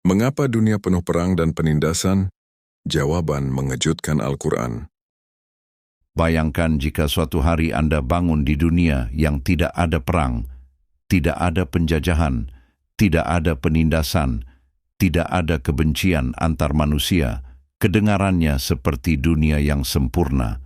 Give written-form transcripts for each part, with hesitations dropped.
Mengapa dunia penuh perang dan penindasan? Jawaban mengejutkan Al-Quran. Bayangkan jika suatu hari Anda bangun di dunia yang tidak ada perang, tidak ada penjajahan, tidak ada penindasan, tidak ada kebencian antar manusia, kedengarannya seperti dunia yang sempurna.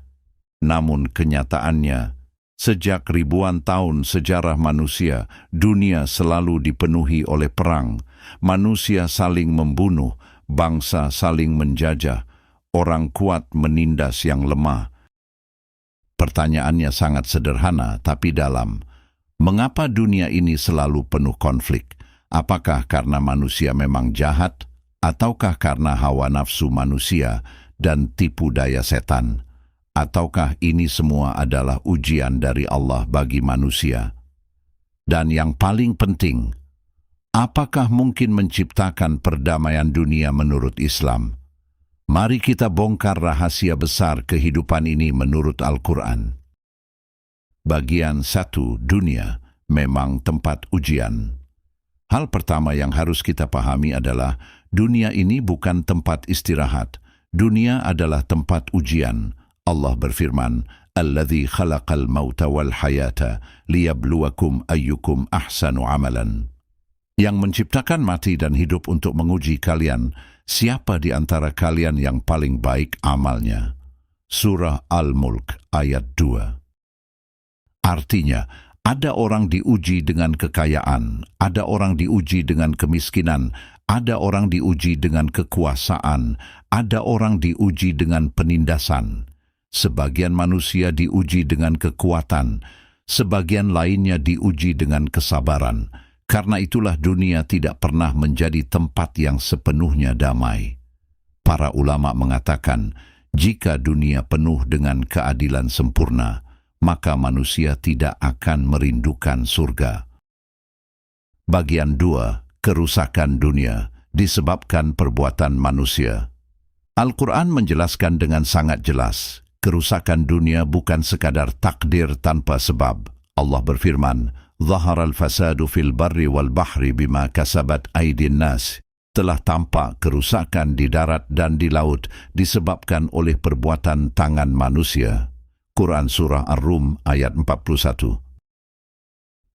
Namun kenyataannya, sejak ribuan tahun sejarah manusia, dunia selalu dipenuhi oleh perang. Manusia saling membunuh, bangsa saling menjajah, orang kuat menindas yang lemah. Pertanyaannya sangat sederhana tapi dalam. Mengapa dunia ini selalu penuh konflik? Apakah karena manusia memang jahat, ataukah karena hawa nafsu manusia dan tipu daya setan? Ataukah ini semua adalah ujian dari Allah bagi manusia? Dan yang paling penting, apakah mungkin menciptakan perdamaian dunia menurut Islam? Mari kita bongkar rahasia besar kehidupan ini menurut Al-Quran. Bagian 1. Dunia memang tempat ujian. Hal pertama yang harus kita pahami adalah dunia ini bukan tempat istirahat. Dunia adalah tempat ujian. Allah berfirman, "Alladzi khalaqal mauta wal hayata liyabluwakum ayyukum ahsanu amalan." Yang menciptakan mati dan hidup untuk menguji kalian, siapa di antara kalian yang paling baik amalnya? Surah Al-Mulk ayat 2. Artinya, ada orang diuji dengan kekayaan, ada orang diuji dengan kemiskinan, ada orang diuji dengan kekuasaan, ada orang diuji dengan penindasan. Sebagian manusia diuji dengan kekuatan, sebagian lainnya diuji dengan kesabaran. Karena itulah dunia tidak pernah menjadi tempat yang sepenuhnya damai. Para ulama mengatakan, jika dunia penuh dengan keadilan sempurna, maka manusia tidak akan merindukan surga. Bagian 2. Kerusakan dunia disebabkan perbuatan manusia. Al-Quran menjelaskan dengan sangat jelas, kerusakan dunia bukan sekadar takdir tanpa sebab. Allah berfirman, "Zaharal fasadu fil barri wal bahri bima kasabat aydin nas." Telah tampak kerusakan di darat dan di laut disebabkan oleh perbuatan tangan manusia. Quran Surah Ar-Rum ayat 41.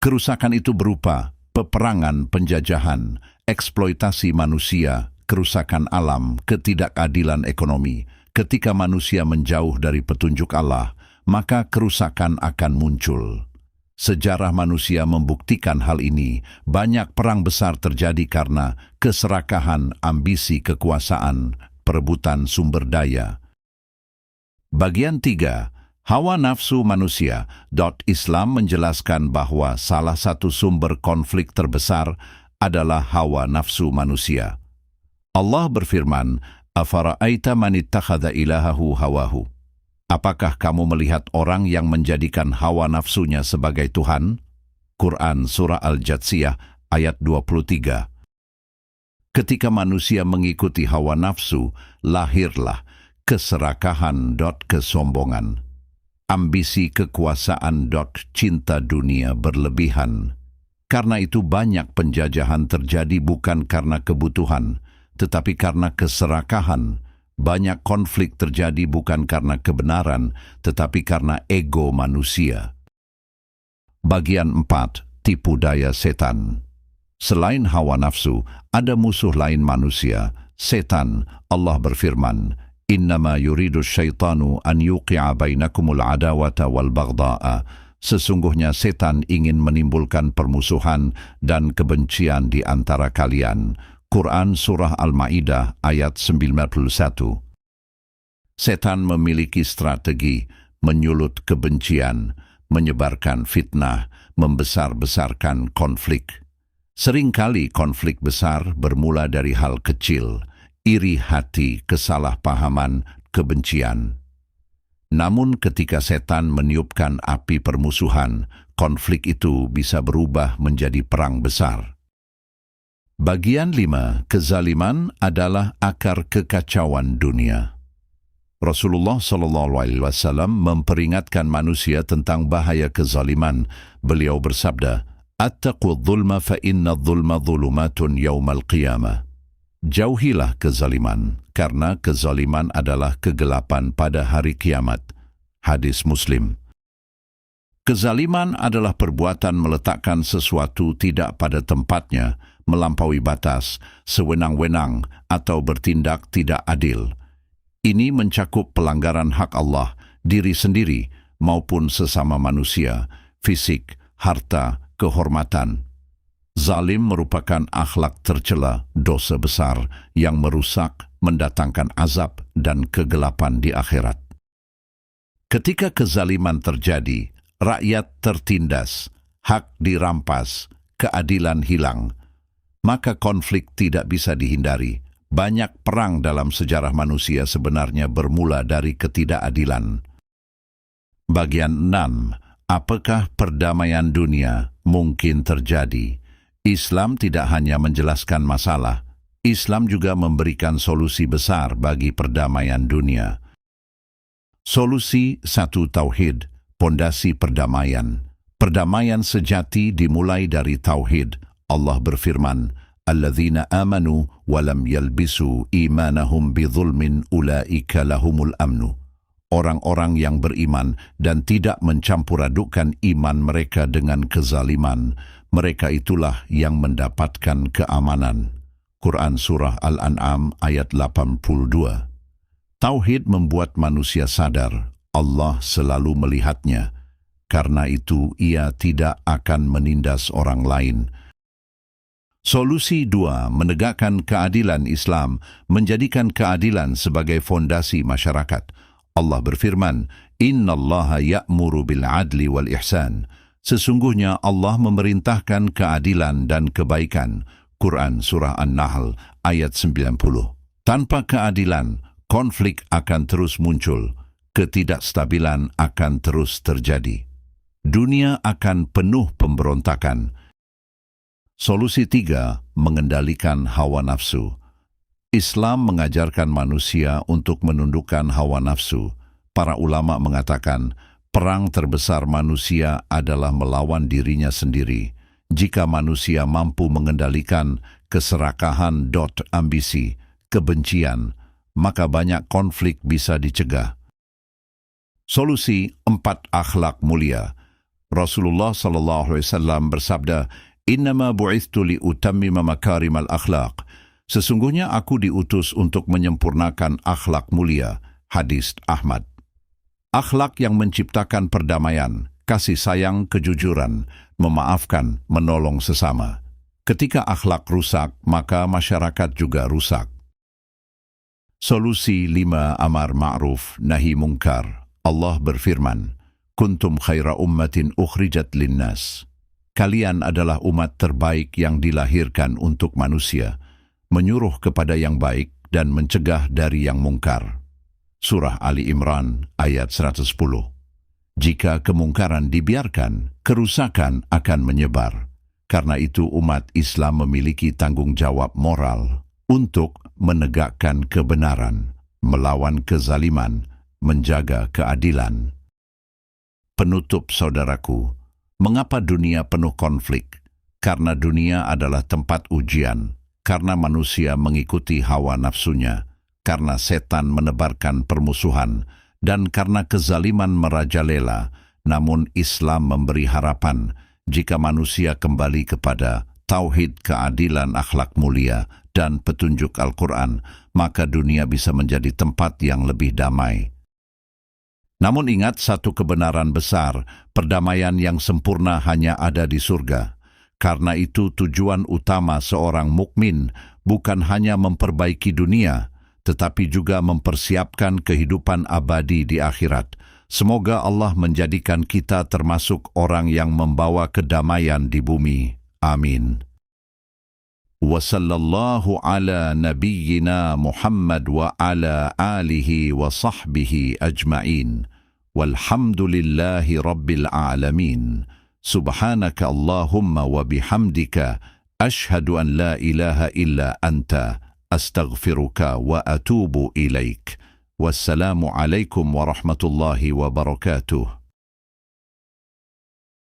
Kerusakan itu berupa peperangan, penjajahan, eksploitasi manusia, kerusakan alam, ketidakadilan ekonomi. Ketika manusia menjauh dari petunjuk Allah, maka kerusakan akan muncul. Sejarah manusia membuktikan hal ini. Banyak perang besar terjadi karena keserakahan, ambisi kekuasaan, perebutan sumber daya. Bagian 3. Hawa nafsu manusia. Islam menjelaskan bahwa salah satu sumber konflik terbesar adalah hawa nafsu manusia. Allah berfirman, "Afara'aita man ittakhadha ilahahu hawahu." Apakah kamu melihat orang yang menjadikan hawa nafsunya sebagai Tuhan? Quran Surah Al-Jatsiyah ayat 23. Ketika manusia mengikuti hawa nafsu, lahirlah keserakahan, kesombongan, ambisi kekuasaan, cinta dunia berlebihan. Karena itu banyak penjajahan terjadi bukan karena kebutuhan, tetapi karena keserakahan. Banyak konflik terjadi bukan karena kebenaran, tetapi karena ego manusia. Bagian 4. Tipu daya setan. Selain hawa nafsu, ada musuh lain manusia, setan. Allah berfirman, "Innama yuridu syaitanu an yuqi'a bainakumul adawata wal baghdha'a." Sesungguhnya setan ingin menimbulkan permusuhan dan kebencian di antara kalian. Quran Surah Al-Ma'idah ayat 91. Setan memiliki strategi menyulut kebencian, menyebarkan fitnah, membesar-besarkan konflik. Seringkali konflik besar bermula dari hal kecil, iri hati, kesalahpahaman, kebencian. Namun ketika setan meniupkan api permusuhan, konflik itu bisa berubah menjadi perang besar. Bagian 5. Kezaliman adalah akar kekacauan dunia. Rasulullah SAW memperingatkan manusia tentang bahaya kezaliman. Beliau bersabda, "Attaqu dzulma fa inna dzulma dzulumatun yaumal qiyamah." Jauhilah kezaliman, karena kezaliman adalah kegelapan pada hari kiamat. Hadis Muslim. Kezaliman adalah perbuatan meletakkan sesuatu tidak pada tempatnya, melampaui batas, sewenang-wenang, atau bertindak tidak adil. Ini mencakup pelanggaran hak Allah, diri sendiri, maupun sesama manusia, fisik, harta, kehormatan. Zalim merupakan akhlak tercela, dosa besar yang merusak, mendatangkan azab dan kegelapan di akhirat. Ketika kezaliman terjadi, rakyat tertindas, hak dirampas, keadilan hilang, maka konflik tidak bisa dihindari. Banyak perang dalam sejarah manusia sebenarnya bermula dari ketidakadilan. Bagian 6. Apakah perdamaian dunia mungkin terjadi? Islam tidak hanya menjelaskan masalah, Islam juga memberikan solusi besar bagi perdamaian dunia. Solusi 1. Tauhid, pondasi perdamaian. Perdamaian sejati dimulai dari tauhid. Allah berfirman, "Alladzina amanu wa lam yalbisu imanahum bidzulmin ulaika lahumul amnu." Orang-orang yang beriman dan tidak mencampur-adukkan iman mereka dengan kezaliman, mereka itulah yang mendapatkan keamanan. Quran Surah Al-An'am ayat 82. Tauhid membuat manusia sadar Allah selalu melihatnya, karena itu ia tidak akan menindas orang lain. Solusi 2. Menegakkan keadilan Islam, menjadikan keadilan sebagai fondasi masyarakat. Allah berfirman, "Innallaha ya'muru bil adli wal ihsan." Sesungguhnya Allah memerintahkan keadilan dan kebaikan. Quran Surah An-Nahl ayat 90. Tanpa keadilan, konflik akan terus muncul, ketidakstabilan akan terus terjadi. Dunia akan penuh pemberontakan. Solusi 3. Mengendalikan hawa nafsu. Islam mengajarkan manusia untuk menundukkan hawa nafsu. Para ulama mengatakan, perang terbesar manusia adalah melawan dirinya sendiri. Jika manusia mampu mengendalikan keserakahan, ambisi, kebencian, maka banyak konflik bisa dicegah. Solusi 4. Akhlak mulia. Rasulullah SAW bersabda, "Innama bu'ithtu liutammima makarimal akhlaq." Sesungguhnya aku diutus untuk menyempurnakan akhlak mulia. Hadis Ahmad. Akhlak yang menciptakan perdamaian, kasih sayang, kejujuran, memaafkan, menolong sesama. Ketika akhlak rusak, maka masyarakat juga rusak. Solusi 5. Amar ma'ruf, nahi mungkar. Allah berfirman, "Kuntum khaira ummatin ukhrijat linnas." Kalian adalah umat terbaik yang dilahirkan untuk manusia, menyuruh kepada yang baik dan mencegah dari yang mungkar. Surah Ali Imran ayat 110. Jika kemungkaran dibiarkan, kerusakan akan menyebar. Karena itu umat Islam memiliki tanggung jawab moral untuk menegakkan kebenaran, melawan kezaliman, menjaga keadilan. Penutup saudaraku, mengapa dunia penuh konflik? Karena dunia adalah tempat ujian, karena manusia mengikuti hawa nafsunya, karena setan menebarkan permusuhan, dan karena kezaliman merajalela. Namun Islam memberi harapan, jika manusia kembali kepada tauhid, keadilan, akhlak mulia, dan petunjuk Al-Quran, maka dunia bisa menjadi tempat yang lebih damai. Namun ingat satu kebenaran besar, perdamaian yang sempurna hanya ada di surga. Karena itu tujuan utama seorang mukmin bukan hanya memperbaiki dunia, tetapi juga mempersiapkan kehidupan abadi di akhirat. Semoga Allah menjadikan kita termasuk orang yang membawa kedamaian di bumi. Amin. Wa sallallahu ala nabiyyina Muhammad wa ala alihi wa sahbihi ajma'in. Walhamdulillahi rabbil alamin. Subhanaka Allahumma wa bihamdika ashhadu an la ilaha illa anta astaghfiruka wa atubu ilaik. Wassalamu alaikum warahmatullahi wabarakatuh.